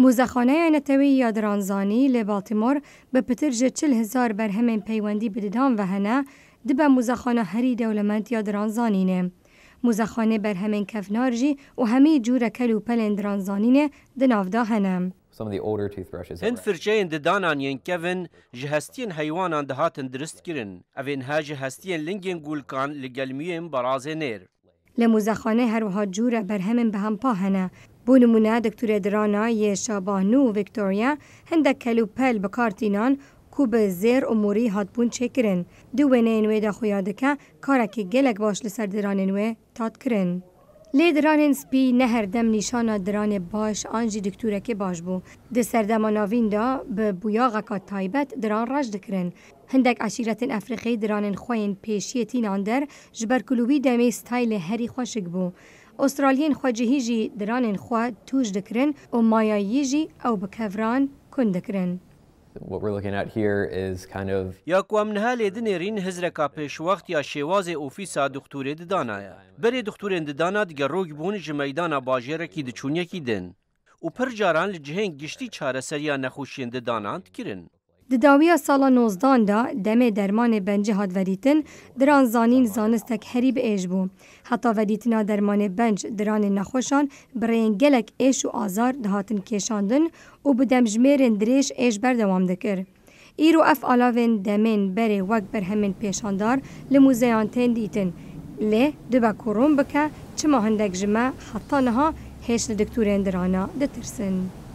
موزەخانەیە نەتەوەی یا درانزانی لە بالتیمۆر بە پترژە 40,000 بەرهەمێن پەیوەندی بددان بە هەنە دبە موزەخانە هەری دەوڵەمەند یا درانزانینێ. موزەخانێ بەرهەمێن کەفنارژی و هەمی جوورە کەل و پەلێن درانزانینێ دناودا هەنە. هند فرچeyên didanan yên kevin ji hestiyên heywanan dihatin diristkirin. Evên he ji hestiyên lingên gulkan li gelmiyên barazê nêr. لە موزەخانە هەروەها جوورە بەرهەمێن بەهەمپا هەنە. بۆ نمونە دکتورە درانە یê Şabanû û Victoria hindek kel û pel bikartînan ku bi zêr û morî hatbûn çêkirin. Di wêneyên wê de xuya dike karekî gelek baş li ser diranên wê tatkirin. Lê diranên spî ne herdem nîşana diranê baş an jî dikturekê baş bû. Di serdema navîn de bi buyaxeka taybet diran reş dikirin. Hindek eşîretên Efrîqî diranên xwe yên pêşiyê tînan der ji ber kulûbî demê staylê herî xweşik bû. Avustralyên xwecihî jî diranên xwe tûj dikirin û mayayî jî ew bi kevran kund dikirin. What we're looking at here is kind of Ya ku em niha lê dinêrîn hizreka pêşwext ya şêwazê ofîsa doktorê didana ye. Berê doktorên didana digerrok bûn ji meydana bajêrekî diçûniyekî din. û pir caran li cihên giştî çareseriya nexweşiyên didanan dikirin. Di dawiya sala 19 da demê dermanê bencî hat vedîtin, diran zanîn zanistek herî biêj bû. Heta vedîtina dermanê benc diranên nexweşan bi rêyên gelek êş û azar dihatin kêşandin û bi demjimêrên dirêj êş berdewam dikir. Îro ev alavên demên berê wek berhemên pêşandar li mûzeyan tên dîtin. Lê dibe ku rûm bike çima hindek ji me heta niha hêş li dikturên dirana ditirsin.